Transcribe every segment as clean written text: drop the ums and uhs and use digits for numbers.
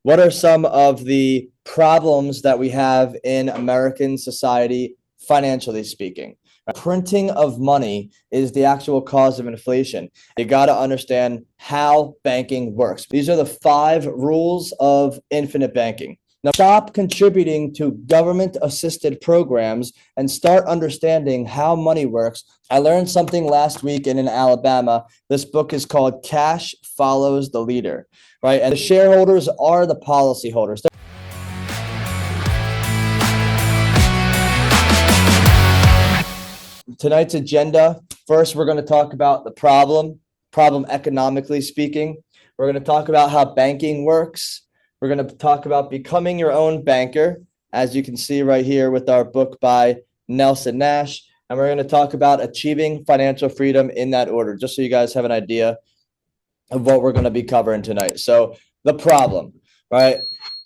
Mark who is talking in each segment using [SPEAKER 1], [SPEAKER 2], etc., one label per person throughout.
[SPEAKER 1] What are some of the problems that we have in American society, financially speaking? Printing of money is the actual cause of inflation. You got to understand how banking works. These are the 5 rules of infinite banking. Now, stop contributing to government assisted programs and start understanding how money works. I learned something last week in Alabama. This book is called Cash Follows the Leader, right? And the shareholders are the policyholders. Tonight's agenda, first, we're going to talk about the problem economically speaking. We're going to talk about how banking works. We're going to talk about becoming your own banker, as you can see right here with our book by Nelson Nash. And we're going to talk about achieving financial freedom in that order, just so you guys have an idea of what we're going to be covering tonight. So the problem, right?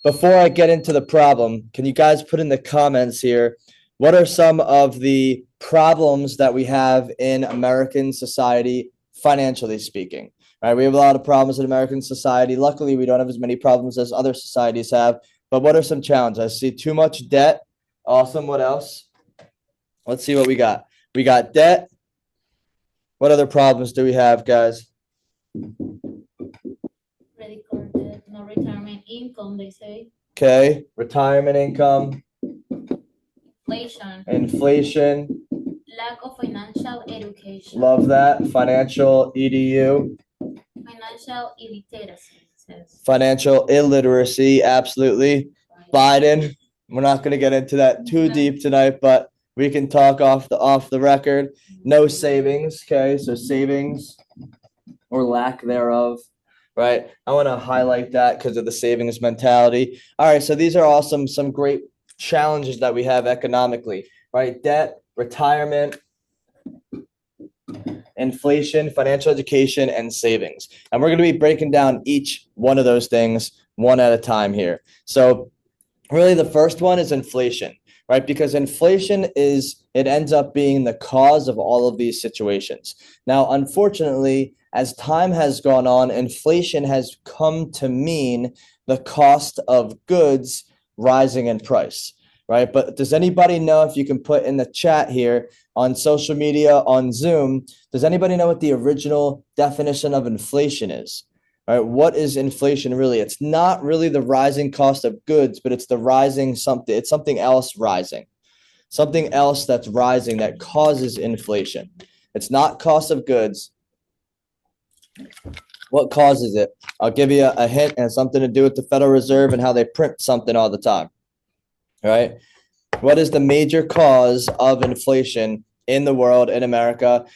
[SPEAKER 1] Before I get into the problem, can you guys put in the comments here, what are some of the problems that we have in American society, financially speaking? Right, we have a lot of problems in American society. Luckily, we don't have as many problems as other societies have. But what are some challenges? I see too much debt. Awesome. What else? Let's see what we got. We got debt. What other problems do we have, guys?
[SPEAKER 2] Credit card debt, no retirement income, they say.
[SPEAKER 1] Okay, retirement income.
[SPEAKER 2] Inflation.
[SPEAKER 1] Lack
[SPEAKER 2] of financial education.
[SPEAKER 1] Love that. Financial EDU.
[SPEAKER 2] Financial illiteracy.
[SPEAKER 1] Financial illiteracy, absolutely. Biden. We're not going to get into that too deep tonight, but we can talk off the record. No savings. Okay, so savings or lack thereof, right? I want to highlight that because of the savings mentality. All right, so these are all some great challenges that we have economically, right? Debt, retirement, inflation, financial education, and savings. And we're going to be breaking down each one of those things one at a time here. So really the first one is inflation, right? Because inflation it ends up being the cause of all of these situations. Now, unfortunately, as time has gone on, inflation has come to mean the cost of goods rising in price, right? But does anybody know, if you can put in the chat here on social media, on Zoom, does anybody know what the original definition of inflation is? All right, what is inflation really? It's not really the rising cost of goods, but it's the rising something. It's something else rising, something else that's rising that causes inflation. It's not cost of goods. What causes it? I'll give you a hint, and something to do with the Federal Reserve and how they print something all the time. All right. What is the major cause of inflation in the world, in America?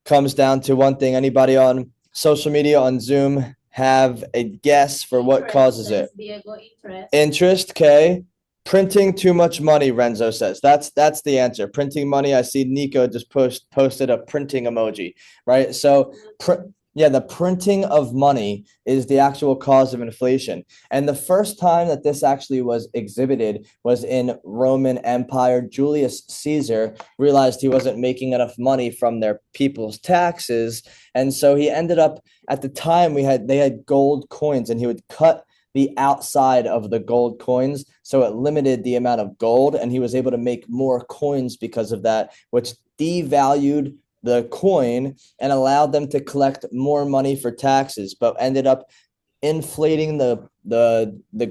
[SPEAKER 1] Comes down to one thing. Anybody on social media, on Zoom, have a guess for what causes it? Interest. Okay. Printing too much money, Renzo says. That's the answer. Printing money. I see Nico just posted a printing emoji, right? So the printing of money is the actual cause of inflation. And the first time that this actually was exhibited was in Roman Empire. Julius Caesar realized he wasn't making enough money from their people's taxes. And so he ended up, at the time, they had gold coins, and he would cut the outside of the gold coins, so it limited the amount of gold, and he was able to make more coins because of that, which devalued the coin and allowed them to collect more money for taxes, but ended up inflating the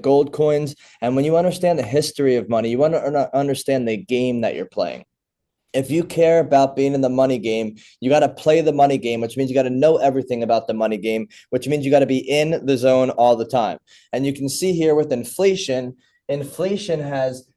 [SPEAKER 1] gold coins. And when you understand the history of money, you want to understand the game that you're playing. If you care about being in the money game, you got to play the money game, which means you got to know everything about the money game, which means you got to be in the zone all the time. And you can see here with inflation has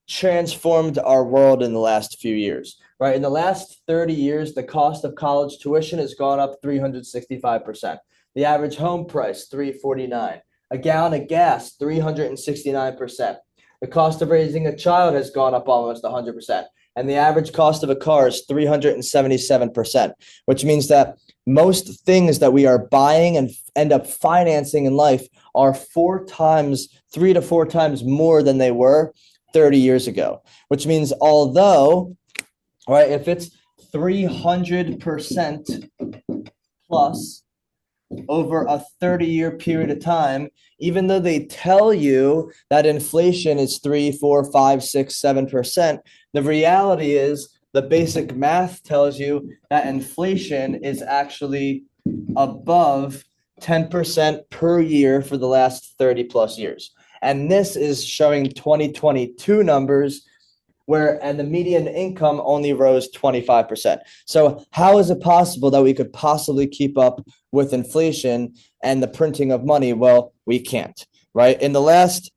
[SPEAKER 1] transformed our world in the last few years, right? In the last 30 years, the cost of college tuition has gone up 365%. The average home price, $349. A gallon of gas, 369%. The cost of raising a child has gone up almost 100%. And the average cost of a car is 377%, which means that most things that we are buying and end up financing in life are 3 to 4 times more than they were 30 years ago, which means although, right, if it's 300% plus, over a 30-year period of time, even though they tell you that inflation is 3, 4, 5, 6, 7%, the reality is the basic math tells you that inflation is actually above 10% per year for the last 30 plus years. And this is showing 2022 numbers and the median income only rose 25%. So how is it possible that we could possibly keep up with inflation and the printing of money? Well, we can't, right? In the last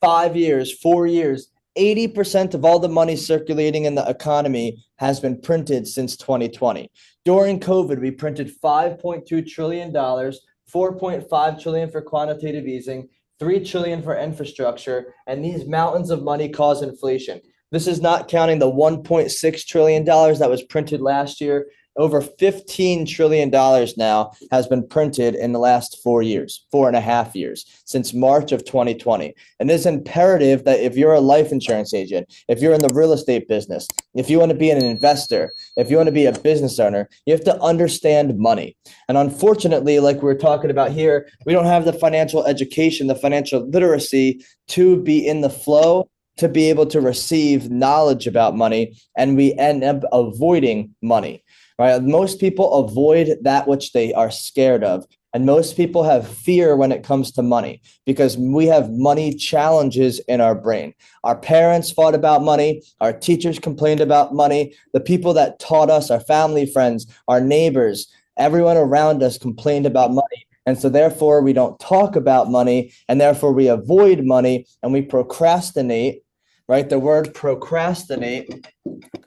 [SPEAKER 1] 5 years, 4 years, 80% of all the money circulating in the economy has been printed since 2020. During COVID, we printed $5.2 trillion, 4.5 trillion for quantitative easing, 3 trillion for infrastructure, and these mountains of money cause inflation. This is not counting the $1.6 trillion that was printed last year. Over $15 trillion now has been printed in the last 4 years, 4.5 years, since March of 2020. And it's imperative that if you're a life insurance agent, if you're in the real estate business, if you want to be an investor, if you want to be a business owner, you have to understand money. And unfortunately, like we're talking about here, we don't have the financial education, the financial literacy to be in the flow, to be able to receive knowledge about money, and we end up avoiding money. Right? Most people avoid that which they are scared of. And most people have fear when it comes to money because we have money challenges in our brain. Our parents fought about money. Our teachers complained about money. The people that taught us, our family, friends, our neighbors, everyone around us complained about money. And so therefore we don't talk about money, and therefore we avoid money and we procrastinate, right? The word procrastinate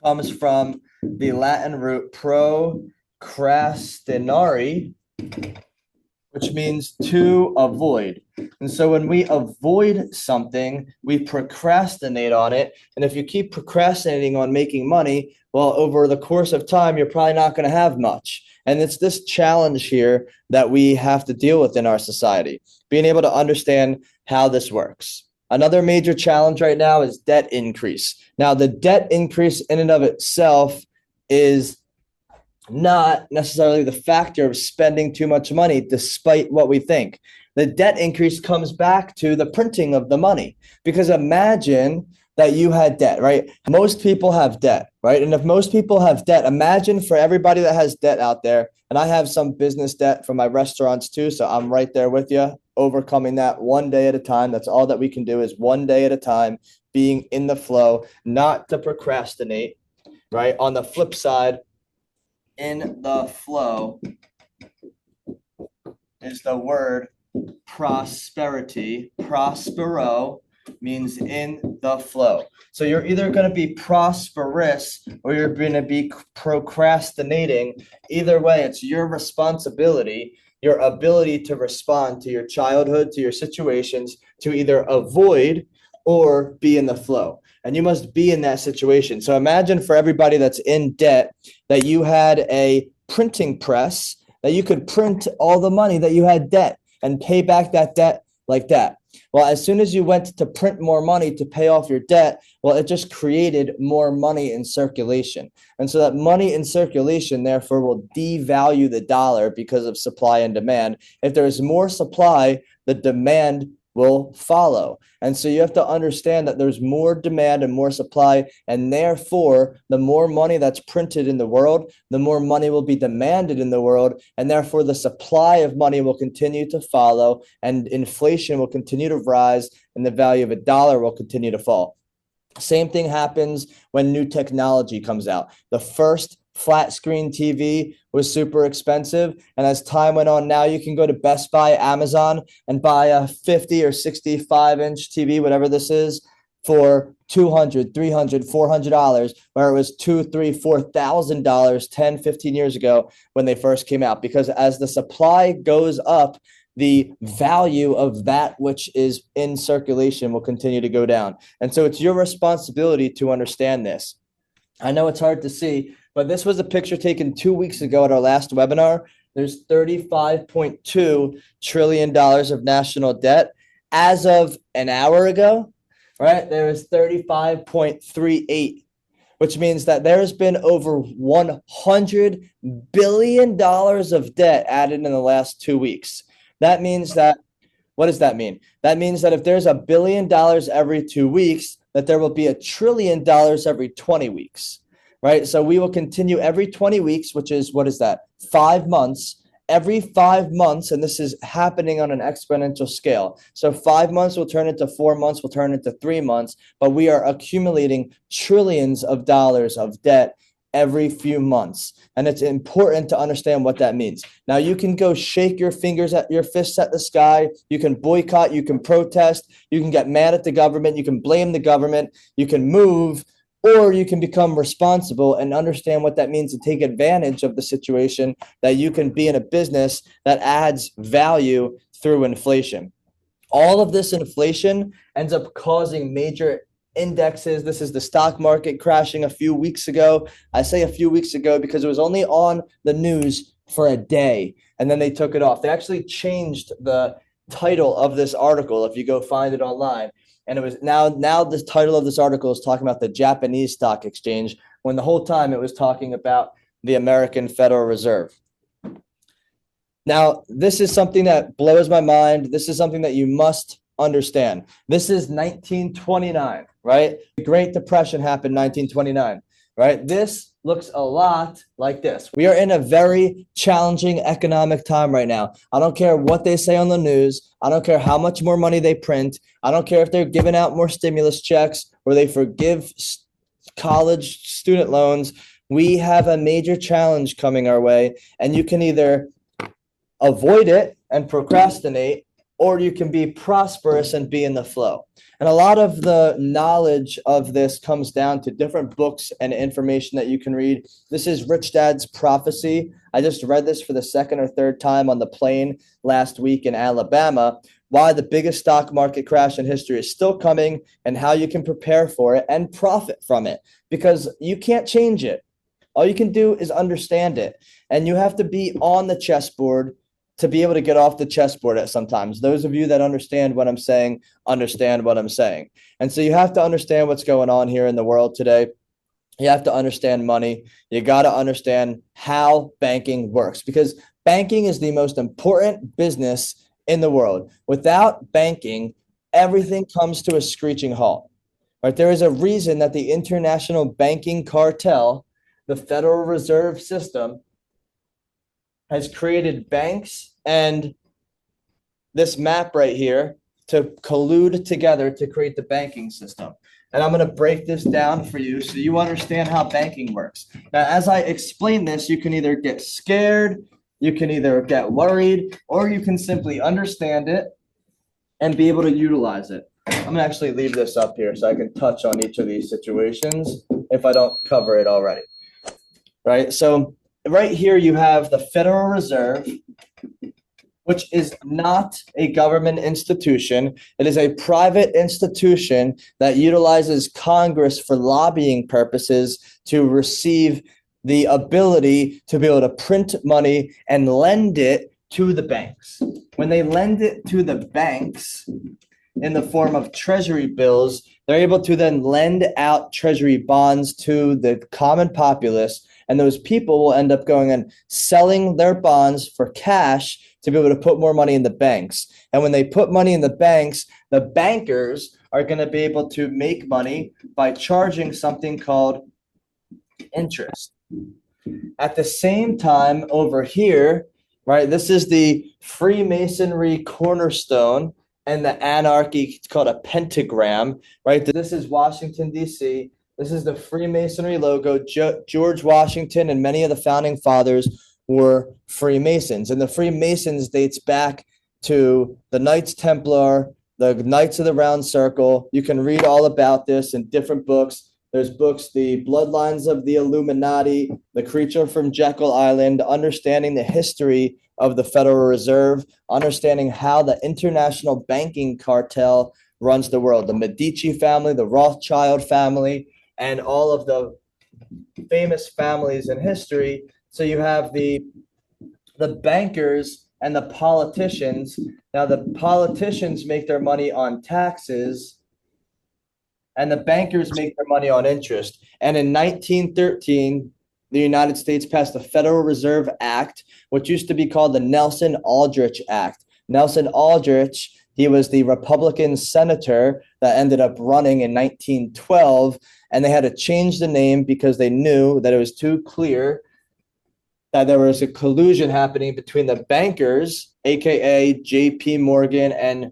[SPEAKER 1] comes from the Latin root procrastinare, which means to avoid. And so when we avoid something, we procrastinate on it. And if you keep procrastinating on making money, well, over the course of time, you're probably not going to have much. And it's this challenge here that we have to deal with in our society, being able to understand how this works. Another major challenge right now is debt increase. Now, the debt increase in and of itself is not necessarily the factor of spending too much money, despite what we think. The debt increase comes back to the printing of the money. Because imagine that you had debt, right? Most people have debt, right? And if most people have debt, imagine for everybody that has debt out there, and I have some business debt from my restaurants too, so I'm right there with you, overcoming that one day at a time. That's all that we can do is one day at a time, being in the flow, not to procrastinate, right? On the flip side, in the flow is the word prosperity. Prospero means in the flow. So you're either going to be prosperous or you're going to be procrastinating. Either way, it's your responsibility, your ability to respond to your childhood, to your situations, to either avoid or be in the flow. And you must be in that situation. So imagine for everybody that's in debt that you had a printing press, that you could print all the money that you had debt and pay back that debt like that. Well, as soon as you went to print more money to pay off your debt, well, it just created more money in circulation. And so that money in circulation, therefore, will devalue the dollar because of supply and demand. If there is more supply, the demand will follow. And so you have to understand that there's more demand and more supply, and therefore the more money that's printed in the world, the more money will be demanded in the world, and therefore the supply of money will continue to follow, and inflation will continue to rise, and the value of a dollar will continue to fall. Same thing happens when new technology comes out. The first flat screen TV was super expensive. And as time went on, now you can go to Best Buy, Amazon, and buy a 50 or 65-inch TV, whatever this is, for $200, $300, $400, where it was $2,000, $3,000, $4,000 10, 15 years ago when they first came out. Because as the supply goes up, the value of that which is in circulation will continue to go down. And so it's your responsibility to understand this. I know it's hard to see, but this was a picture taken 2 weeks ago at our last webinar. There's $35.2 trillion of national debt. As of an hour ago, right, there is 35.38. which means that there has been over $100 billion of debt added in the last 2 weeks. That means that, what does that mean? That means that if there's $1 billion every 2 weeks, that there will be $1 trillion every 20 weeks, right? So we will continue every 20 weeks, which is, what is that? 5 months. Every 5 months, and this is happening on an exponential scale. So 5 months will turn into 4 months, will turn into 3 months, but we are accumulating trillions of dollars of debt every few months. And it's important to understand what that means. Now, you can go shake your fingers at your fists at the sky. You can boycott, you can protest, you can get mad at the government, you can blame the government, you can move, or you can become responsible and understand what that means to take advantage of the situation, that you can be in a business that adds value through inflation. All of this inflation ends up causing major indexes. This is the stock market crashing a few weeks ago. I say a few weeks ago because it was only on the news for a day, and then they took it off. They actually changed the title of this article if you go find it online. And it was now the title of this article is talking about the Japanese stock exchange, when the whole time it was talking about the American Federal Reserve. Now, this is something that blows my mind. This is something that you must understand. This is 1929, right? The Great Depression happened in 1929, right? This looks a lot like this. We are in a very challenging economic time right now. I don't care what they say on the news. I don't care how much more money they print. I don't care if they're giving out more stimulus checks or they forgive college student loans. We have a major challenge coming our way, and you can either avoid it and procrastinate, or you can be prosperous and be in the flow. And a lot of the knowledge of this comes down to different books and information that you can read. This is Rich Dad's Prophecy. I just read this for the second or third time on the plane last week in Alabama. Why the biggest stock market crash in history is still coming, and how you can prepare for it and profit from it, because you can't change it. All you can do is understand it. And you have to be on the chessboard to be able to get off the chessboard at sometimes. Those of you that understand what I'm saying, understand what I'm saying. And so you have to understand what's going on here in the world today. You have to understand money. You got to understand how banking works, because banking is the most important business in the world. Without banking, everything comes to a screeching halt. Right? There is a reason that the international banking cartel, the Federal Reserve System, has created banks and this map right here to collude together to create the banking system. And I'm going to break this down for you so you understand how banking works. Now, as I explain this, you can either get scared, you can either get worried, or you can simply understand it and be able to utilize it. I'm going to actually leave this up here so I can touch on each of these situations if I don't cover it already. Right? So right here, you have the Federal Reserve, which is not a government institution. It is a private institution that utilizes Congress for lobbying purposes to receive the ability to be able to print money and lend it to the banks. When they lend it to the banks in the form of treasury bills, they're able to then lend out treasury bonds to the common populace. And those people will end up going and selling their bonds for cash to be able to put more money in the banks. And when they put money in the banks, the bankers are going to be able to make money by charging something called interest. At the same time, over here, right, this is the Freemasonry cornerstone and the anarchy, it's called a pentagram, right? This is Washington, D.C. This is the Freemasonry logo. George Washington and many of the founding fathers were Freemasons. And the Freemasons dates back to the Knights Templar, the Knights of the Round Circle. You can read all about this in different books. There's books, The Bloodlines of the Illuminati, The Creature from Jekyll Island, understanding the history of the Federal Reserve, understanding how the international banking cartel runs the world, the Medici family, the Rothschild family, and all of the famous families in history. So you have the bankers and the politicians. Now, the politicians make their money on taxes, and the bankers make their money on interest. And in 1913, the United States passed the Federal Reserve Act, which used to be called the Nelson-Aldrich Act. Nelson Aldrich, he was the Republican senator that ended up running in 1912, and they had to change the name because they knew that it was too clear that there was a collusion happening between the bankers, aka J.P. Morgan and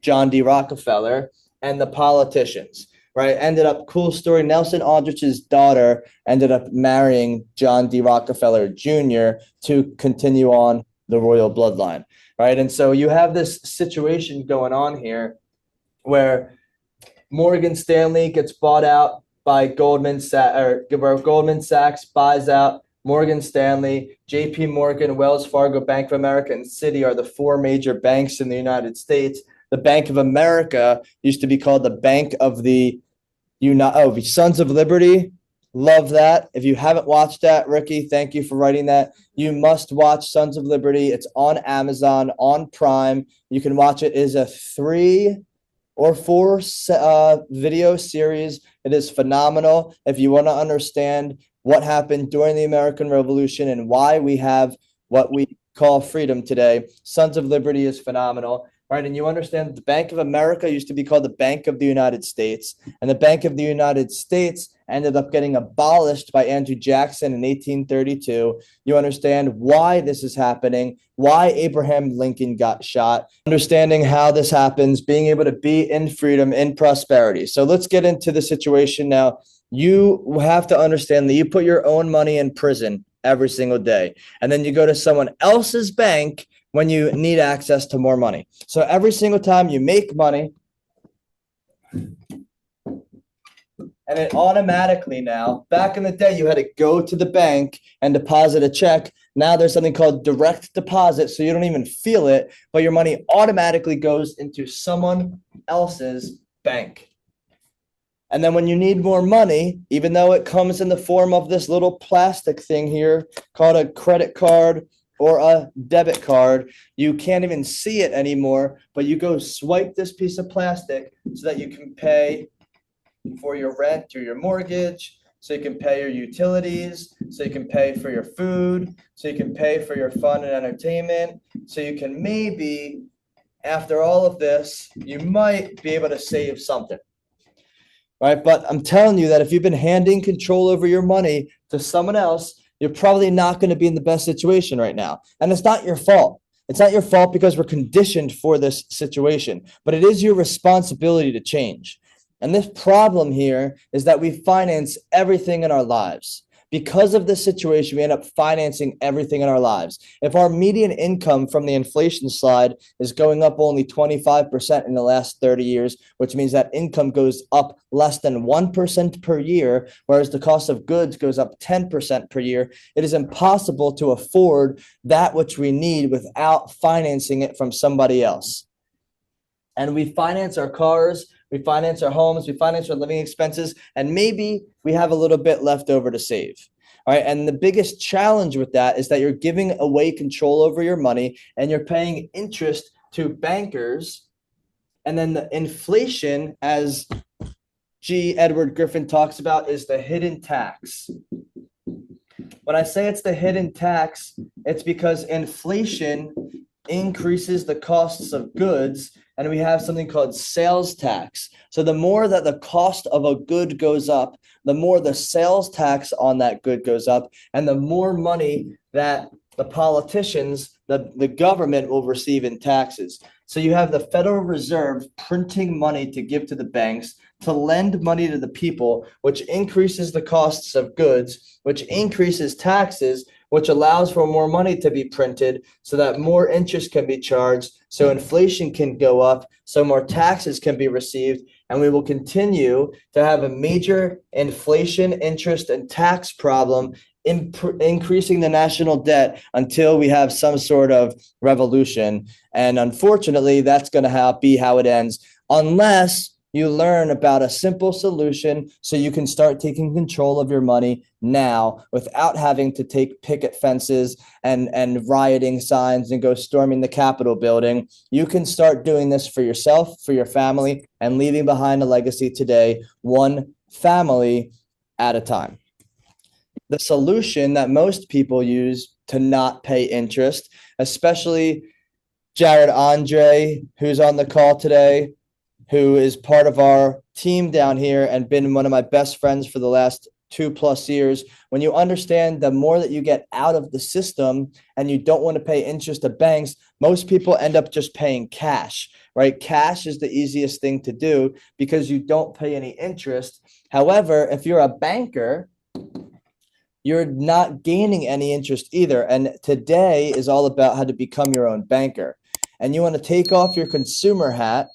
[SPEAKER 1] John D. Rockefeller, and the politicians. Right? Ended up, cool story, Nelson Aldrich's daughter ended up marrying John D. Rockefeller Jr. to continue on the royal bloodline. Right? And so you have this situation going on here where Morgan Stanley gets bought out by Goldman Sachs, or Goldman Sachs buys out Morgan Stanley, J.P. Morgan, Wells Fargo, Bank of America, and Citi are the four major banks in the United States. The Bank of America used to be called the Bank of the Sons of Liberty. Love that. If you haven't watched that, Ricky, thank you for writing that. You must watch Sons of Liberty. It's on Amazon, on Prime. You can watch it. It is a 3 or 4 video series. It is phenomenal. If you want to understand what happened during the American Revolution and why we have what we call freedom today, Sons of Liberty is phenomenal. Right, and you understand the Bank of America used to be called the Bank of the United States, and the Bank of the United States ended up getting abolished by Andrew Jackson in 1832. You understand why this is happening, why Abraham Lincoln got shot, understanding how this happens, being able to be in freedom, in prosperity. So let's get into the situation now. You have to understand that you put your own money in prison every single day, and then you go to someone else's bank when you need access to more money. So every single time you make money, and it automatically now, back in the day, you had to go to the bank and deposit a check. Now there's something called direct deposit, so you don't even feel it, but your money automatically goes into someone else's bank. And then when you need more money, even though it comes in the form of this little plastic thing here called a credit card or a debit card, you can't even see it anymore, but you go swipe this piece of plastic so that you can pay for your rent or your mortgage, so you can pay your utilities, so you can pay for your food, so you can pay for your fun and entertainment, so you can maybe, after all of this, you might be able to save something. Right? But I'm telling you that if you've been handing control over your money to someone else, you're probably not going to be in the best situation right now. And it's not your fault. It's not your fault because we're conditioned for this situation, but it is your responsibility to change. And this problem here is that we finance everything in our lives. Because of this situation, we end up financing everything in our lives. If our median income from the inflation slide is going up only 25% in the last 30 years, which means that income goes up less than 1% per year, whereas the cost of goods goes up 10% per year, it is impossible to afford that which we need without financing it from somebody else. And we finance our cars, we finance our homes, we finance our living expenses, and maybe we have a little bit left over to save. All right. And the biggest challenge with that is that you're giving away control over your money and you're paying interest to bankers. And then the inflation, as G. Edward Griffin talks about, is the hidden tax. When I say it's the hidden tax, it's because inflation increases the costs of goods, and we have something called sales tax. So the more that the cost of a good goes up, the more the sales tax on that good goes up, and the more money that the politicians, the government will receive in taxes. So you have the Federal Reserve printing money to give to the banks, to lend money to the people, which increases the costs of goods, which increases taxes, which allows for more money to be printed so that more interest can be charged, so inflation can go up, so more taxes can be received, and we will continue to have a major inflation, interest, and tax problem, increasing the national debt until we have some sort of revolution. And unfortunately, that's going to be how it ends, unless you learn about a simple solution so you can start taking control of your money now without having to take picket fences and rioting signs and go storming the Capitol building. You can start doing this for yourself, for your family, and leaving behind a legacy today, one family at a time. The solution that most people use to not pay interest, especially Jared Andre, who's on the call today, who is part of our team down here and been one of my best friends for the last 2+ years. When you understand the more that you get out of the system and you don't want to pay interest to banks, most people end up just paying cash, right? Cash is the easiest thing to do because you don't pay any interest. However, if you're a banker, you're not gaining any interest either. And today is all about how to become your own banker. And you want to take off your consumer hat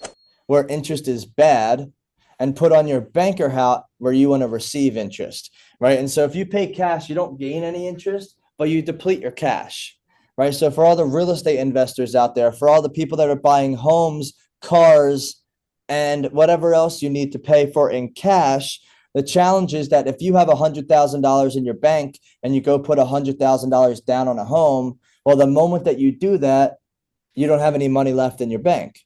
[SPEAKER 1] where interest is bad and put on your banker hat where you want to receive interest, right? And so if you pay cash, you don't gain any interest, but you deplete your cash, right? So for all the real estate investors out there, for all the people that are buying homes, cars, and whatever else you need to pay for in cash, the challenge is that if you have $100,000 in your bank and you go put $100,000 down on a home, well, the moment that you do that, you don't have any money left in your bank.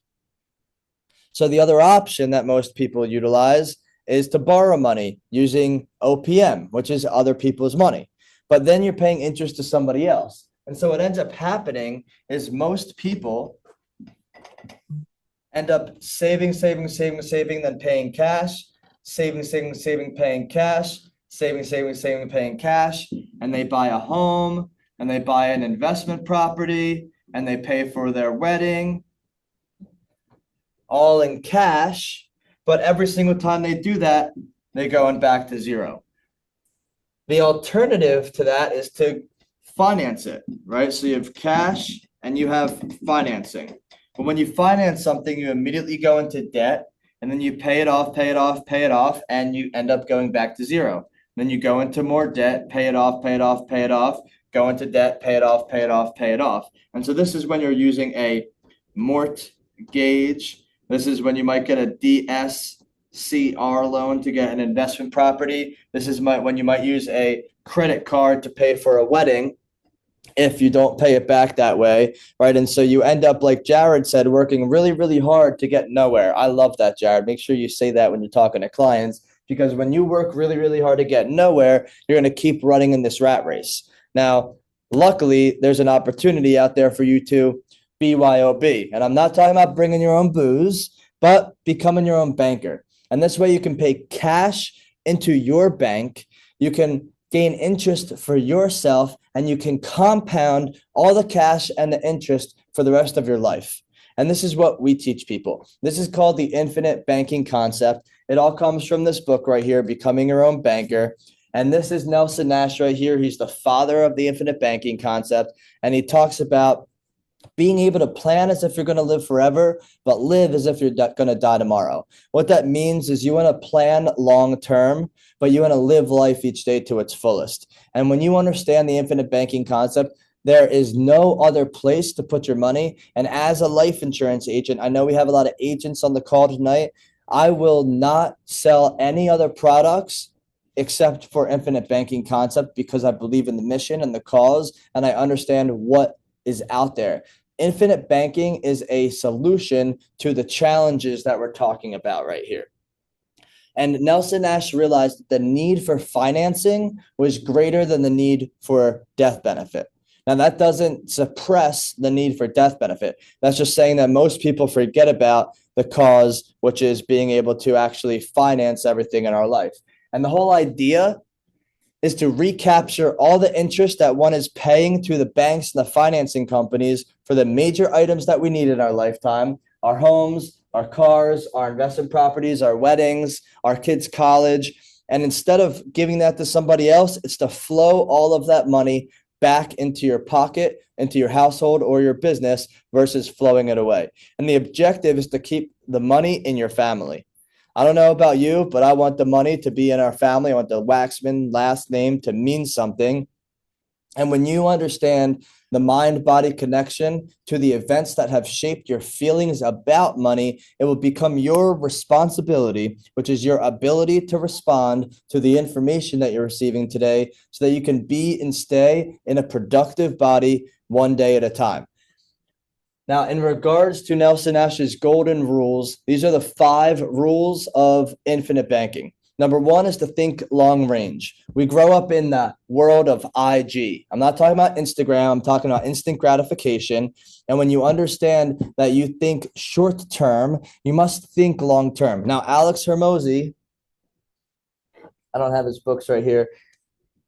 [SPEAKER 1] So the other option that most people utilize is to borrow money using OPM, which is other people's money. But then you're paying interest to somebody else. And so what ends up happening is most people end up saving, then paying cash, saving, paying cash, saving, paying cash, and they buy a home and they buy an investment property and they pay for their wedding, all in cash, but every single time they do that, they're going back to zero. The alternative to that is to finance it, right? So you have cash and you have financing. But when you finance something, you immediately go into debt and then you pay it off, and you end up going back to zero. Then you go into more debt, pay it off, go into debt, pay it off. And so this is when you're using a mortgage. This is when you might get a DSCR loan to get an investment property. This is when you might use a credit card to pay for a wedding if you don't pay it back that way, right? And so you end up, like Jared said, working really, really hard to get nowhere. I love that, Jared. Make sure you say that when you're talking to clients, because when you work really, really hard to get nowhere, you're going to keep running in this rat race. Now, luckily, there's an opportunity out there for you to BYOB. And I'm not talking about bringing your own booze, but becoming your own banker. And this way you can pay cash into your bank. You can gain interest for yourself, and you can compound all the cash and the interest for the rest of your life. And this is what we teach people. This is called the infinite banking concept. It all comes from this book right here, Becoming Your Own Banker. And this is Nelson Nash right here. He's the father of the infinite banking concept. And he talks about being able to plan as if you're going to live forever, but live as if you're going to die tomorrow. What that means is you want to plan long term, but you want to live life each day to its fullest. And when you understand the infinite banking concept, there is no other place to put your money. And as a life insurance agent, I know we have a lot of agents on the call tonight. I will not sell any other products except for infinite banking concept because I believe in the mission and the cause, and I understand what is out there. Infinite banking is a solution to the challenges that we're talking about right here. And Nelson Nash realized that the need for financing was greater than the need for death benefit. Now, that doesn't suppress the need for death benefit. That's just saying that most people forget about the cause, which is being able to actually finance everything in our life. And the whole idea is to recapture all the interest that one is paying to the banks and the financing companies for the major items that we need in our lifetime, our homes, our cars, our investment properties, our weddings, our kids' college. And instead of giving that to somebody else, it's to flow all of that money back into your pocket, into your household or your business versus flowing it away. And the objective is to keep the money in your family. I don't know about you, but I want the money to be in our family. I want the Waxman last name to mean something. And when you understand the mind-body connection to the events that have shaped your feelings about money, it will become your responsibility, which is your ability to respond to the information that you're receiving today so that you can be and stay in a productive body one day at a time. Now, in regards to Nelson Nash's golden rules, these are the 5 rules of infinite banking. Number 1 is to think long range. We grow up in the world of IG. I'm not talking about Instagram. I'm talking about instant gratification. And when you understand that you think short term, you must think long term. Now, Alex Hermosi, I don't have his books right here.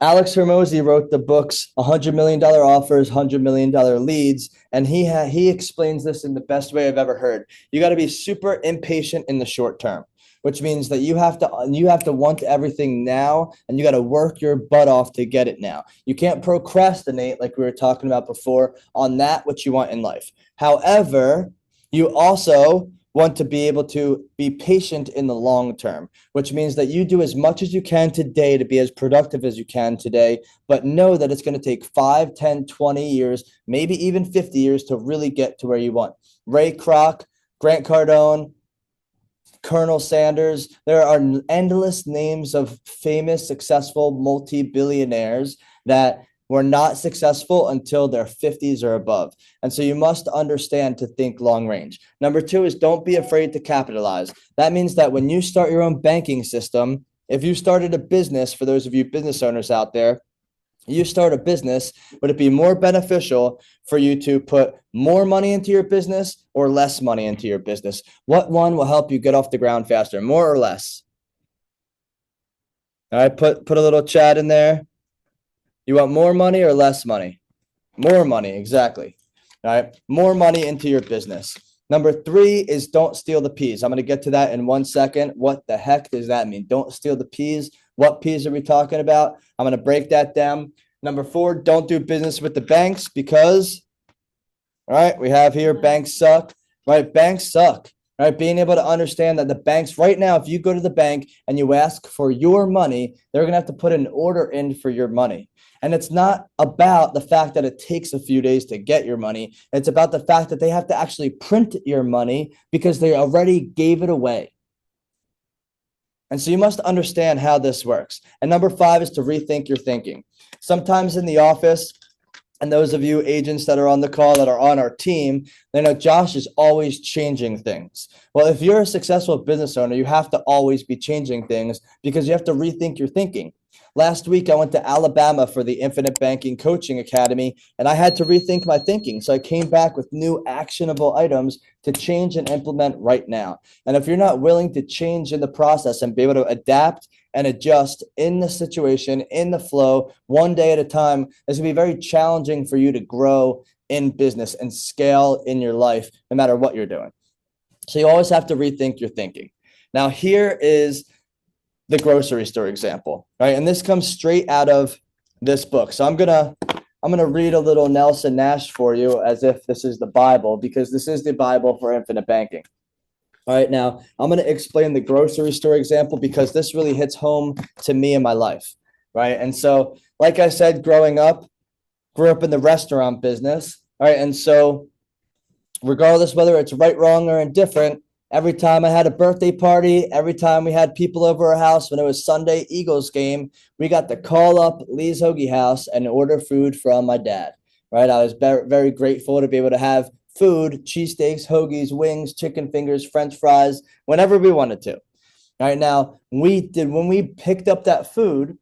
[SPEAKER 1] Alex Hermosi wrote the books $100 million Offers, $100 million Leads, and he explains this in the best way I've ever heard. You got to be super impatient in the short term, which means that you have to want everything now, and you got to work your butt off to get it now. You can't procrastinate, like we were talking about before, on that which you want in life. However, you also want to be able to be patient in the long term, which means that you do as much as you can today to be as productive as you can today, but know that it's going to take 5, 10, 20 years, maybe even 50 years to really get to where you want. Ray Kroc, Grant Cardone, Colonel Sanders, there are endless names of famous, successful multi-billionaires that were not successful until their 50s or above. And so you must understand to think long range. Number 2 is don't be afraid to capitalize. That means that when you start your own banking system, if you started a business, for those of you business owners out there, you start a business, would it be more beneficial for you to put more money into your business or less money into your business? What one will help you get off the ground faster, more or less? All right, put a little chat in there. You want more money or less money? More money, exactly. All right, more money into your business. Number 3 is don't steal the peas. I'm going to get to that in 1 second. What the heck does that mean? Don't steal the peas. What peas are we talking about? I'm going to break that down. Number 4, don't do business with the banks because, all right, we have here banks suck, right? Banks suck, right? Being able to understand that the banks right now, if you go to the bank and you ask for your money, they're going to have to put an order in for your money. And it's not about the fact that it takes a few days to get your money. It's about the fact that they have to actually print your money because they already gave it away. And so you must understand how this works. And number 5 is to rethink your thinking. Sometimes in the office, and those of you agents that are on the call that are on our team, they know Josh is always changing things. Well, if you're a successful business owner, you have to always be changing things because you have to rethink your thinking. Last week, I went to Alabama for the Infinite Banking Coaching Academy, and I had to rethink my thinking. So I came back with new actionable items to change and implement right now. And if you're not willing to change in the process and be able to adapt and adjust in the situation, in the flow, one day at a time, it's going to be very challenging for you to grow in business and scale in your life, no matter what you're doing. So you always have to rethink your thinking. Now, here is the grocery store example, right? And this comes straight out of this book. So I'm gonna read a little Nelson Nash for you as if this is the Bible, because this is the Bible for infinite banking. All right, now I'm going to explain the grocery store example because this really hits home to me in my life, right? And so, like I said, grew up in the restaurant business, all right? And so regardless whether it's right, wrong, or indifferent, every time I had a birthday party, every time we had people over our house, when it was Sunday Eagles game, we got to call up Lee's Hoagie House and order food from my dad, right? I was very, very grateful to be able to have food, cheesesteaks, hoagies, wings, chicken fingers, French fries, whenever we wanted to. All right, now when we picked up that food,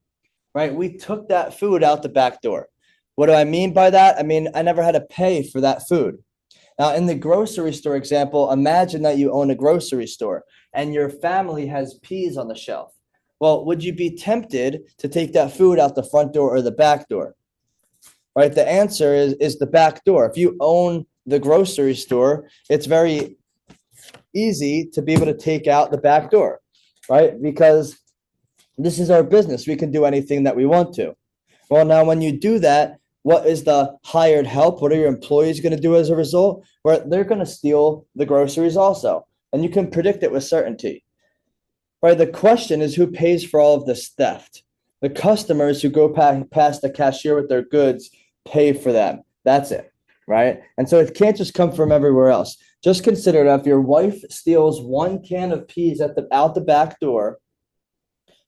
[SPEAKER 1] right, we took that food out the back door. What do I mean by that? I mean, I never had to pay for that food. Now, in the grocery store example, imagine that you own a grocery store and your family has peas on the shelf. Well, would you be tempted to take that food out the front door or the back door? Right, the answer is the back door. If you own the grocery store, it's very easy to be able to take out the back door, right? Because this is our business. We can do anything that we want to. Well, now when you do that, what is the hired help? What are your employees going to do as a result? Well, they're going to steal the groceries also. And you can predict it with certainty. Right? The question is who pays for all of this theft? The customers who go past the cashier with their goods pay for them. That's it, right? And so it can't just come from everywhere else. Just consider that if your wife steals 1 can of peas out the back door,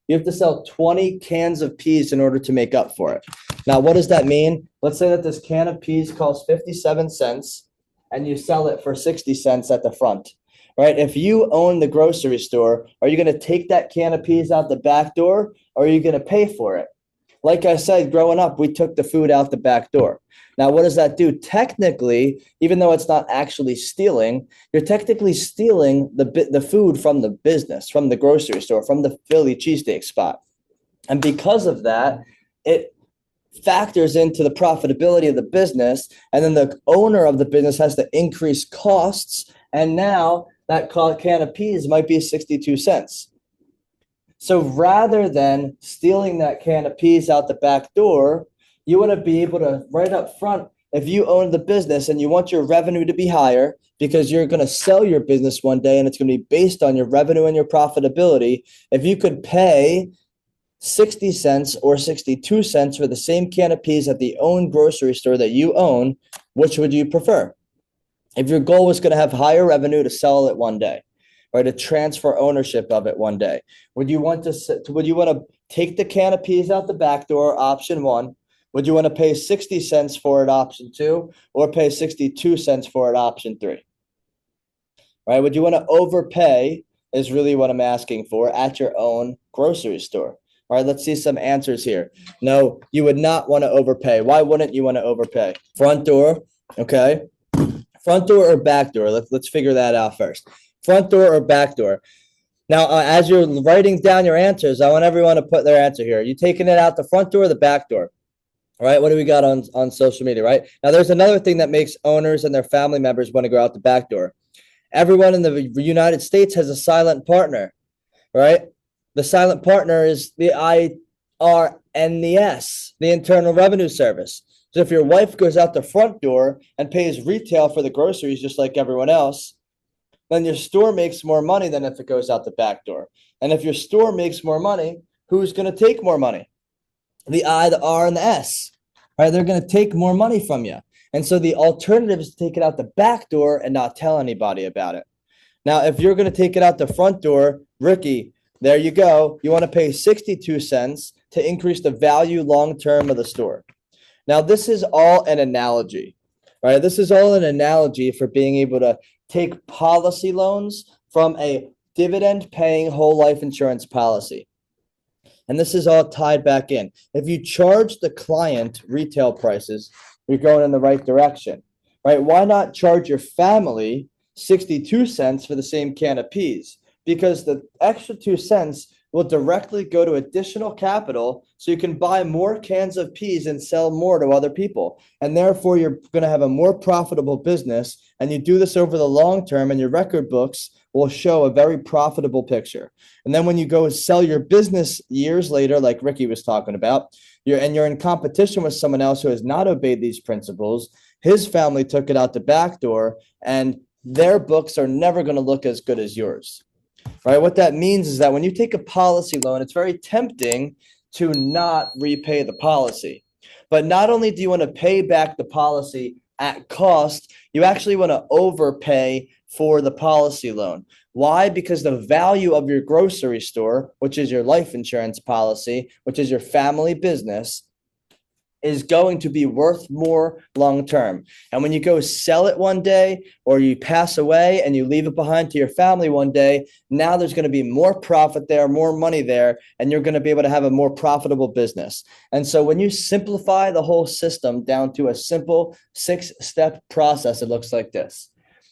[SPEAKER 1] you have to sell 20 cans of peas in order to make up for it. Now, what does that mean? Let's say that this can of peas costs 57 cents and you sell it for 60 cents at the front, right? If you own the grocery store, are you going to take that can of peas out the back door, or are you going to pay for it? Like I said, growing up, we took the food out the back door. Now, what does that do? Technically, even though it's not actually stealing, you're technically stealing the food from the business, from the grocery store, from the Philly cheesesteak spot. And because of that, it factors into the profitability of the business. And then the owner of the business has to increase costs. And now that can of peas might be 62 cents. So rather than stealing that can of peas out the back door, you want to be able to, right up front, if you own the business and you want your revenue to be higher because you're going to sell your business one day and it's going to be based on your revenue and your profitability, if you could pay 60 cents or 62 cents for the same can of peas at the own grocery store that you own, which would you prefer? If your goal was going to have higher revenue to sell it one day, or to transfer ownership of it one day, would you want to take the can of peas out the back door, option 1? Would you want to pay 60 cents for it, option 2, or pay 62 cents for it, option 3? Right? Would you want to overpay is really what I'm asking for at your own grocery store. All right, let's see some answers here. No, you would not want to overpay. Why wouldn't you want to overpay? Front door, okay. Front door or back door? Let's figure that out first. Front door or back door? Now, as you're writing down your answers, I want everyone to put their answer here. Are you taking it out the front door or the back door? All right, what do we got on social media, right? Now, there's another thing that makes owners and their family members want to go out the back door. Everyone in the United States has a silent partner, right? The silent partner is the IRS, the Internal Revenue Service. So if your wife goes out the front door and pays retail for the groceries just like everyone else, then your store makes more money than if it goes out the back door. And if your store makes more money, who's going to take more money? The I, the R, and the S, right? They're going to take more money from you. And so the alternative is to take it out the back door and not tell anybody about it. Now, if you're going to take it out the front door, Ricky, there you go. You want to pay 62 cents to increase the value long-term of the store. Now, this is all an analogy, right? This is all an analogy for being able to take policy loans from a dividend-paying whole life insurance policy. And this is all tied back in. If you charge the client retail prices, you're going in the right direction, right? Why not charge your family 62 cents for the same can of peas? Because the extra 2 cents will directly go to additional capital so you can buy more cans of peas and sell more to other people. And therefore, you're going to have a more profitable business. And you do this over the long term, and your record books will show a very profitable picture. And then when you go and sell your business years later, like Ricky was talking about, you're in competition with someone else who has not obeyed these principles. His family took it out the back door, and their books are never going to look as good as yours. Right? What that means is that when you take a policy loan, it's very tempting to not repay the policy. But not only do you want to pay back the policy at cost, you actually want to overpay for the policy loan. Why? Because the value of your grocery store, which is your life insurance policy, which is your family business, is going to be worth more long term. And when you go sell it one day, or you pass away and you leave it behind to your family one day, now there's going to be more profit there, more money there, and you're going to be able to have a more profitable business. And so when you simplify the whole system down to a simple 6-step process, it looks like this.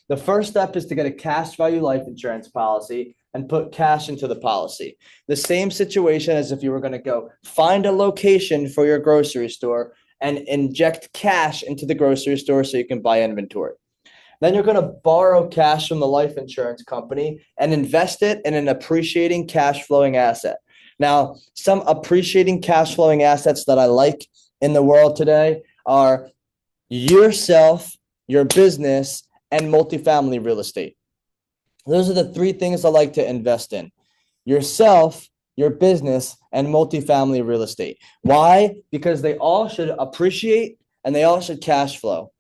[SPEAKER 1] The first step is to get a cash value life insurance policy and put cash into the policy. The same situation as if you were going to go find a location for your grocery store and inject cash into the grocery store so you can buy inventory. Then you're going to borrow cash from the life insurance company and invest it in an appreciating cash flowing asset. Now, some appreciating cash flowing assets that I like in the world today are yourself, your business, and multifamily real estate. Those are the 3 things I like to invest in: yourself, your business, and multifamily real estate. Why? Because they all should appreciate and they all should cash flow,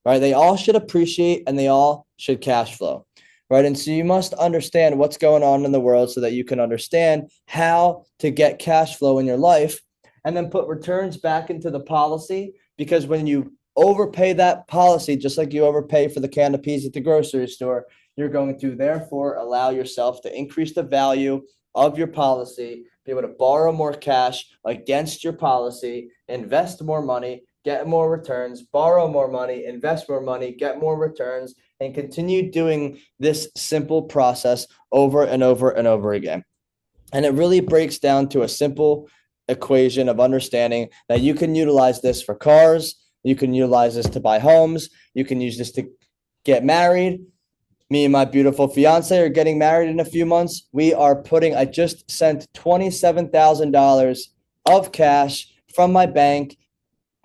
[SPEAKER 1] right? They all should appreciate and they all should cash flow, right? And so you must understand what's going on in the world so that you can understand how to get cash flow in your life and then put returns back into the policy. Because when you overpay that policy, just like you overpay for the can of peas at the grocery store, you're going to therefore allow yourself to increase the value of your policy, be able to borrow more cash against your policy, invest more money, get more returns, borrow more money, invest more money, get more returns, and continue doing this simple process over and over and over again. And it really breaks down to a simple equation of understanding that you can utilize this for cars, you can utilize this to buy homes, you can use this to get married. Me and my beautiful fiance are getting married in a few months. I just sent $27,000 of cash from my bank,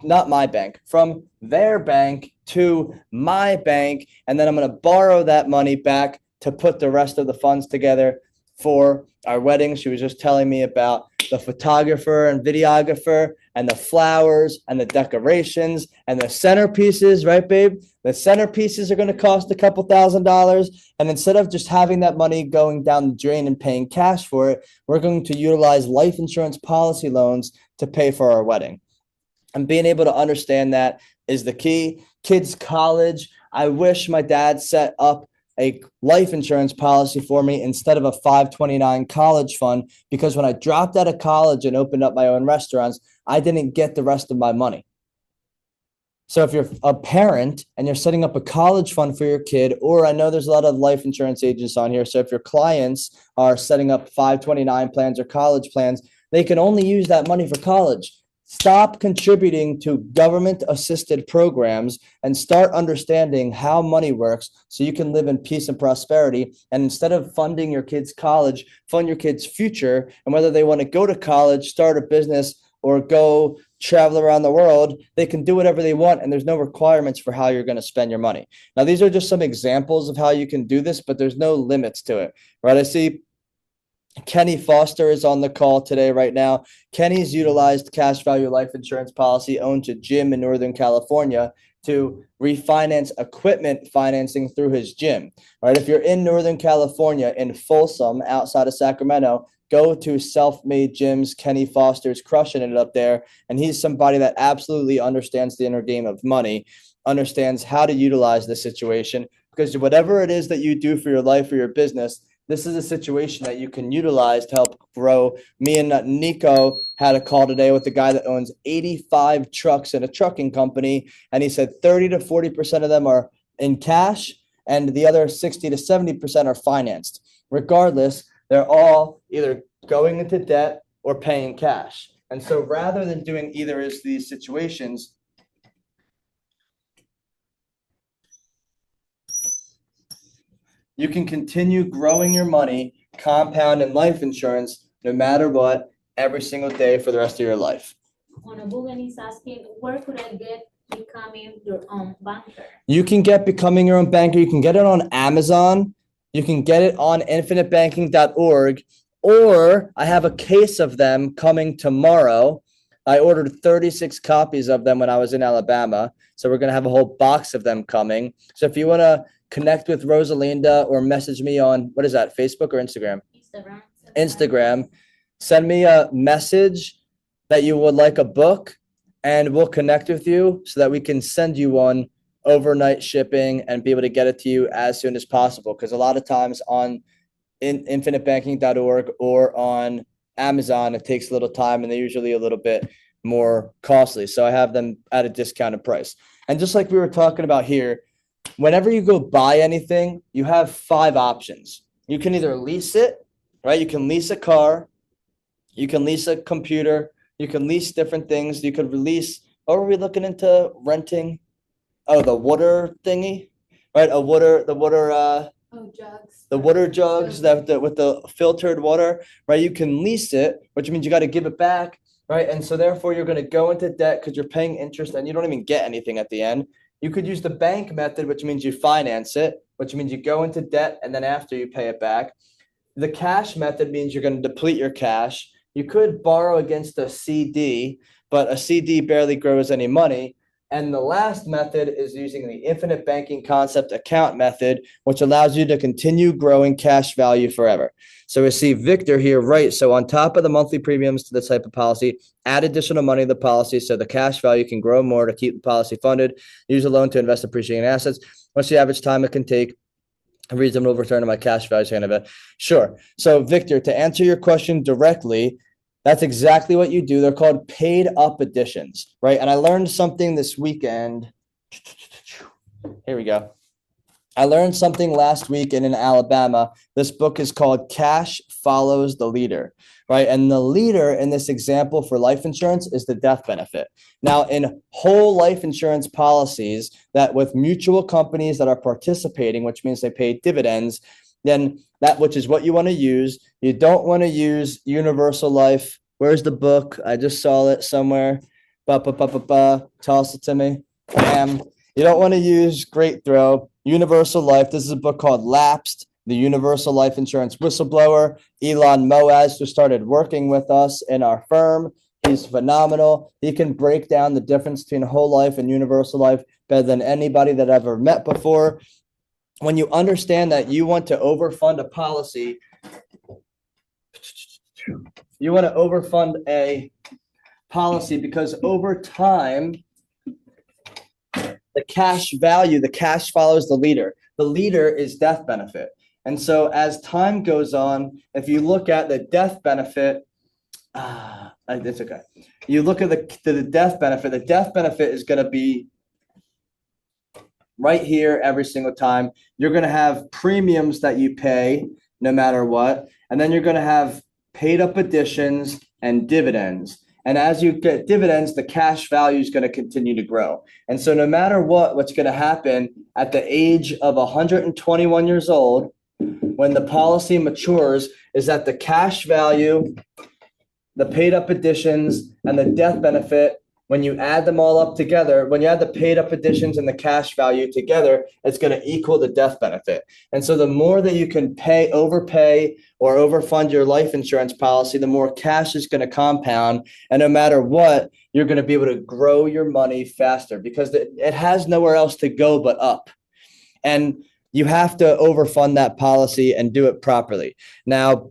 [SPEAKER 1] not my bank, from their bank to my bank. And then I'm going to borrow that money back to put the rest of the funds together for our wedding. She was just telling me about the photographer and videographer and the flowers and the decorations and the centerpieces, right, babe? The centerpieces are going to cost a couple $1,000s. And instead of just having that money going down the drain and paying cash for it, we're going to utilize life insurance policy loans to pay for our wedding. And being able to understand that is the key. Kids' college. I wish my dad set up a life insurance policy for me instead of a 529 college fund, because when I dropped out of college and opened up my own restaurants, I didn't get the rest of my money. So if you're a parent and you're setting up a college fund for your kid, or I know there's a lot of life insurance agents on here. So if your clients are setting up 529 plans or college plans, they can only use that money for college. Stop contributing to government-assisted programs and start understanding how money works so you can live in peace and prosperity. And instead of funding your kids' college, fund your kids' future. And whether they want to go to college, start a business, or go travel around the world, they can do whatever they want. And there's no requirements for how you're going to spend your money. Now, these are just some examples of how you can do this, but there's no limits to it, right? I see Kenny Foster is on the call today right now. Kenny's utilized cash value life insurance policy owned to Jim in Northern California to refinance equipment financing through his gym. All right, if you're in Northern California in Folsom outside of Sacramento, go to Self-Made Gyms. Kenny Foster's crushing it up there. And he's somebody that absolutely understands the inner game of money, understands how to utilize the situation, because whatever it is that you do for your life or your business, this is a situation that you can utilize to help grow. Me and Nico had a call today with a guy that owns 85 trucks in a trucking company. And he said 30 to 40% of them are in cash and the other 60 to 70% are financed. Regardless, they're all either going into debt or paying cash. And so rather than doing either of these situations, you can continue growing your money, compound in life insurance, no matter what, every single day for the rest of your life.
[SPEAKER 2] Boogan is asking, where could I get becoming your own banker?
[SPEAKER 1] You can get becoming your own banker. You can get it on Amazon. You can get it on infinitebanking.org, or I have a case of them coming tomorrow. I ordered 36 copies of them when I was in Alabama. So we're going to have a whole box of them coming. So if you want to connect with Rosalinda or message me on, what is that, Facebook or Instagram? Instagram. Send me a message that you would like a book, and we'll connect with you so that we can send you one overnight shipping and be able to get it to you as soon as possible. Because a lot of times on infinitebanking.org or on Amazon, it takes a little time and they're usually a little bit more costly. So I have them at a discounted price. And just like we were talking about here, whenever you go buy anything, you have 5 options. You can either lease it, right? You can lease a car, you can lease a computer, you can lease different things. You could release, what were we looking into renting? Oh, the water thingy, right? The water
[SPEAKER 2] Jugs.
[SPEAKER 1] The water jugs that with the filtered water, right? You can lease it, which means you got to give it back, right? And so therefore you're going to go into debt because you're paying interest and you don't even get anything at the end. You could use the bank method, which means you finance it, which means you go into debt and then after you pay it back. The cash method means you're going to deplete your cash. You could borrow against a CD, but a CD barely grows any money. And the last method is using the infinite banking concept account method, which allows you to continue growing cash value forever. So we see Victor here, right? So on top of the monthly premiums to the type of policy, add additional money to the policy so the cash value can grow more to keep the policy funded. Use a loan to invest appreciating assets. What's the average time it can take a reasonable return on my cash value? Sure. So Victor, to answer your question directly, that's exactly what you do. They're called paid up additions, right? And I learned something this weekend. Here we go. I learned something last week in Alabama. This book is called Cash Follows the Leader, right? And the leader in this example for life insurance is the death benefit. Now, in whole life insurance policies that with mutual companies that are participating, which means they pay dividends, then that which is what you want to use. You don't want to use universal life. Where's the book? I just saw it somewhere. Toss it to me. Bam. You don't want to use Great Throw. Universal Life. This is a book called Lapsed, the Universal Life Insurance Whistleblower. Elon Moaz, who started working with us in our firm. He's phenomenal. He can break down the difference between whole life and universal life better than anybody that I've ever met before. When you understand that you want to overfund a policy, you want to overfund a policy because over time, the cash value, the cash follows the leader. The leader is death benefit. And so as time goes on, if you look at the death benefit, it's okay. You look at the death benefit is going to be right here every single time. You're going to have premiums that you pay no matter what. And then you're going to have paid up additions and dividends. And as you get dividends, the cash value is going to continue to grow. And so no matter what's going to happen at the age of 121 years old, when the policy matures, is that the cash value, the paid up additions, and the death benefit, when you add them all up together, when you add the paid up additions and the cash value together, it's going to equal the death benefit. And so the more that you can overpay or overfund your life insurance policy, the more cash is going to compound. And no matter what, you're going to be able to grow your money faster because it has nowhere else to go but up. And you have to overfund that policy and do it properly. Now,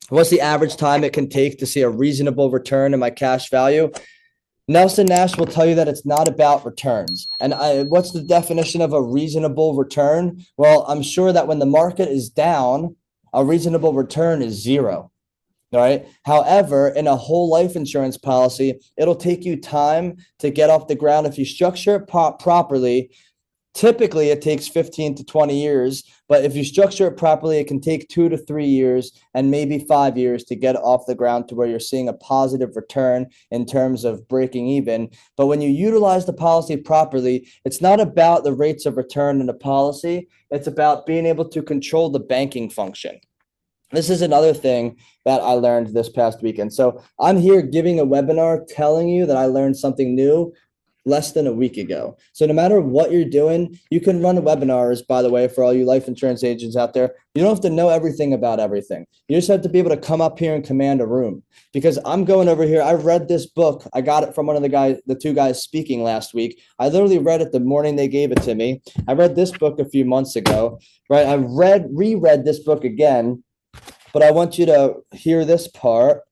[SPEAKER 1] what's the average time it can take to see a reasonable return in my cash value? Nelson Nash will tell you that it's not about returns. And what's the definition of a reasonable return? Well, I'm sure that when the market is down, a reasonable return is zero. All right. However, in a whole life insurance policy, it'll take you time to get off the ground. If you structure it properly, typically it takes 15 to 20 years, but if you structure it properly, it can take 2 to 3 years and maybe 5 years to get off the ground to where you're seeing a positive return in terms of breaking even. But when you utilize the policy properly, it's not about the rates of return in the policy. It's about being able to control the banking function. This is another thing that I learned this past weekend. So I'm here giving a webinar telling you that I learned something new less than a week ago. So no matter what you're doing, you can run webinars, by the way, for all you life insurance agents out there. You don't have to know everything about everything. You just have to be able to come up here and command a room. Because I'm going over here. I read this book. I got it from one of the two guys speaking last week. I literally read it the morning they gave it to me. I read this book a few months ago, right? I reread this book again, but I want you to hear this part.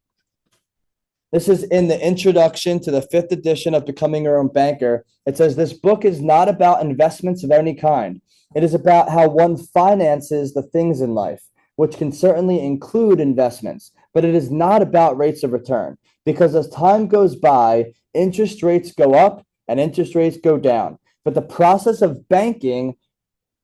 [SPEAKER 1] This is in the introduction to the 5th edition of Becoming Your Own Banker. It says, this book is not about investments of any kind. It is about how one finances the things in life, which can certainly include investments, but it is not about rates of return because as time goes by, interest rates go up and interest rates go down. But the process of banking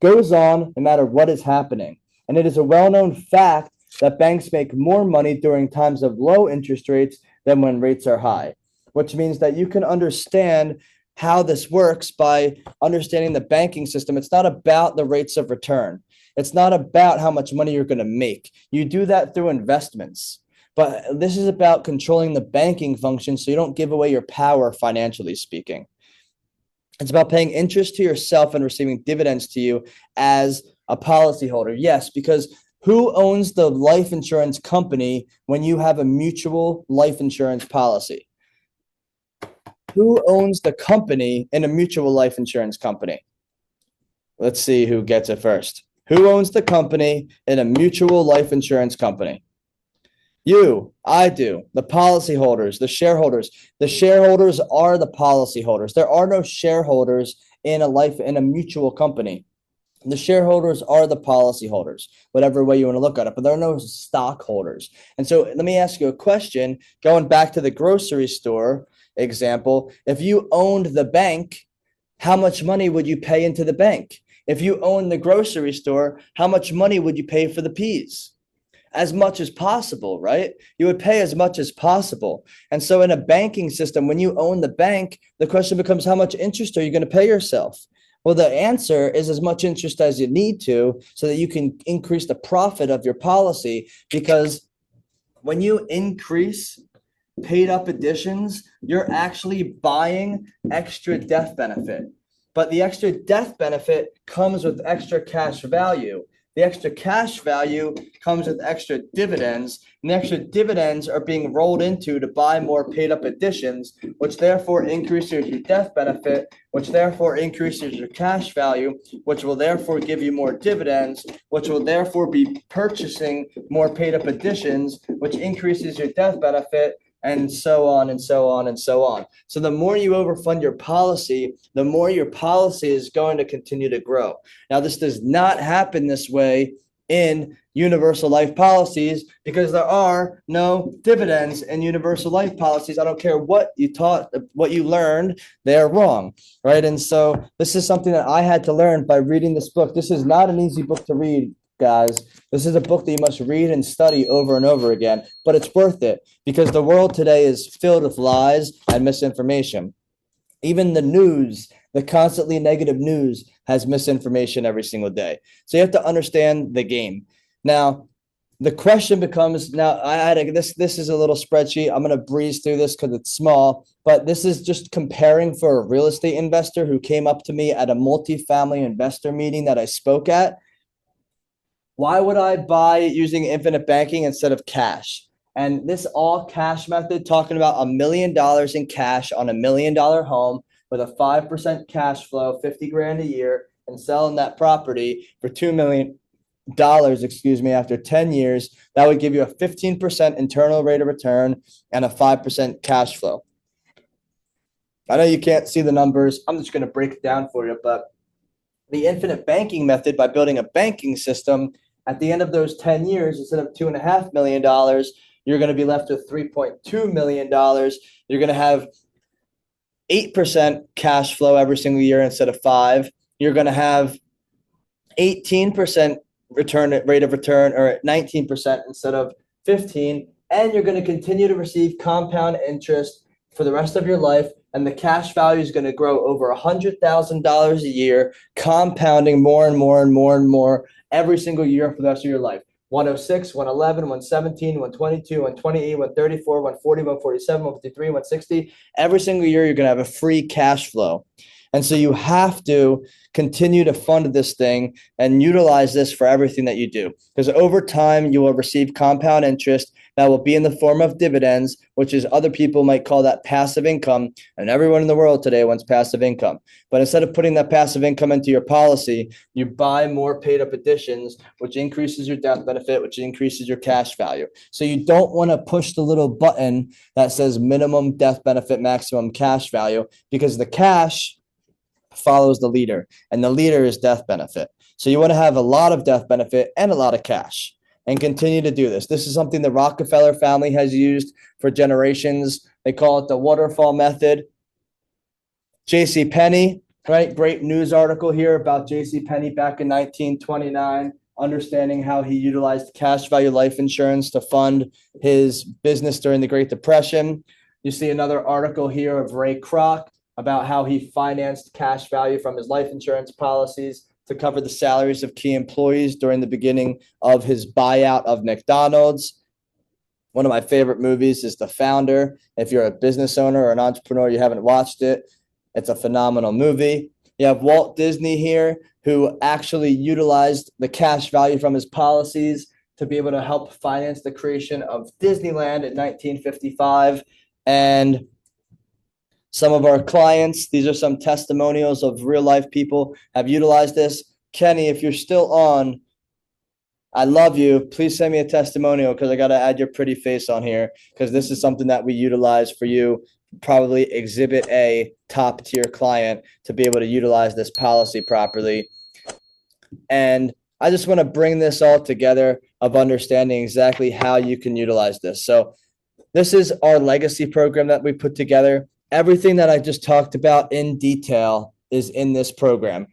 [SPEAKER 1] goes on no matter what is happening. And it is a well-known fact that banks make more money during times of low interest rates than when rates are high, which means that you can understand how this works by understanding the banking system. It's not about the rates of return. It's not about how much money you're going to make. You do that through investments. But this is about controlling the banking function so you don't give away your power financially speaking. It's about paying interest to yourself and receiving dividends to you as a policyholder. Yes, because who owns the life insurance company when you have a mutual life insurance policy? Who owns the company in a mutual life insurance company? Let's see who gets it first. Who owns the company in a mutual life insurance company? You, I do, the policyholders, the shareholders. The shareholders are the policyholders. There are no shareholders in a mutual company. The shareholders are the policyholders, whatever way you want to look at it, but there are no stockholders. And so let me ask you a question, going back to the grocery store example. If you owned the bank, how much money would you pay into the bank? If you own the grocery store, how much money would you pay for the peas? As much as possible, right? You would pay as much as possible. And so in a banking system, when you own the bank, the question becomes, how much interest are you going to pay yourself? Well, the answer is as much interest as you need to so that you can increase the profit of your policy. Because when you increase paid up additions, you're actually buying extra death benefit. But the extra death benefit comes with extra cash value. The extra cash value comes with extra dividends, and the extra dividends are being rolled into to buy more paid up additions, which therefore increases your death benefit, which therefore increases your cash value, which will therefore give you more dividends, which will therefore be purchasing more paid up additions, which increases your death benefit, and so on and so on and so on. So the more you overfund your policy, the more your policy is going to continue to grow. Now, this does not happen this way in universal life policies because there are no dividends in universal life policies. I don't care what you taught, what you learned, they're wrong, right? And so this is something that I had to learn by reading this book. This is not an easy book to read, guys. This is a book that you must read and study over and over again, but it's worth it because the world today is filled with lies and misinformation. Even the news, the constantly negative news, has misinformation every single day. So you have to understand the game. Now, the question becomes, this is a little spreadsheet. I'm going to breeze through this because it's small, but this is just comparing for a real estate investor who came up to me at a multifamily investor meeting that I spoke at. Why would I buy using infinite banking instead of cash? And this all cash method, talking about $1 million in cash on $1 million home with a 5% cash flow, 50 grand a year, and selling that property for $2 million, after 10 years, that would give you a 15% internal rate of return and a 5% cash flow. I know you can't see the numbers. I'm just going to break it down for you, but the infinite banking method, by building a banking system, at the end of those 10 years, instead of $2.5 million, you're going to be left with $3.2 million. You're going to have 8% cash flow every single year instead of 5%. You're going to have 18% rate of return, or 19% instead of 15%. And you're going to continue to receive compound interest for the rest of your life. And the cash value is going to grow over $100,000 a year, compounding more and more and more and more every single year for the rest of your life. 106, 111, 117, 122, 128, 134, 140, 147, 153, 160. Every single year, you're going to have a free cash flow. And so you have to continue to fund this thing and utilize this for everything that you do. Because over time, you will receive compound interest that will be in the form of dividends, which is, other people might call that passive income. And everyone in the world today wants passive income. But instead of putting that passive income into your policy, you buy more paid up additions, which increases your death benefit, which increases your cash value. So you don't want to push the little button that says minimum death benefit, maximum cash value, because the cash follows the leader, and the leader is death benefit. So you want to have a lot of death benefit and a lot of cash, and continue to do this. This is something the Rockefeller family has used for generations. They call it the waterfall method. J.C. Penney, right? Great news article here about J.C. Penney back in 1929, understanding how he utilized cash value life insurance to fund his business during the Great Depression. You see another article here of Ray Kroc about how he financed cash value from his life insurance policies to cover the salaries of key employees during the beginning of his buyout of McDonald's. One of my favorite movies is The Founder. If you're a business owner or an entrepreneur, you haven't watched it, it's a phenomenal movie. You have Walt Disney here, who actually utilized the cash value from his policies to be able to help finance the creation of Disneyland in 1955. And Some of our clients, these are some testimonials of real life people have utilized this. Kenny, if you're still on, I love you. Please send me a testimonial because I got to add your pretty face on here because this is something that we utilize for you. Probably exhibit a top tier client to be able to utilize this policy properly. And I just want to bring this all together of understanding exactly how you can utilize this. So this is our legacy program that we put together. Everything that I just talked about in detail is in this program.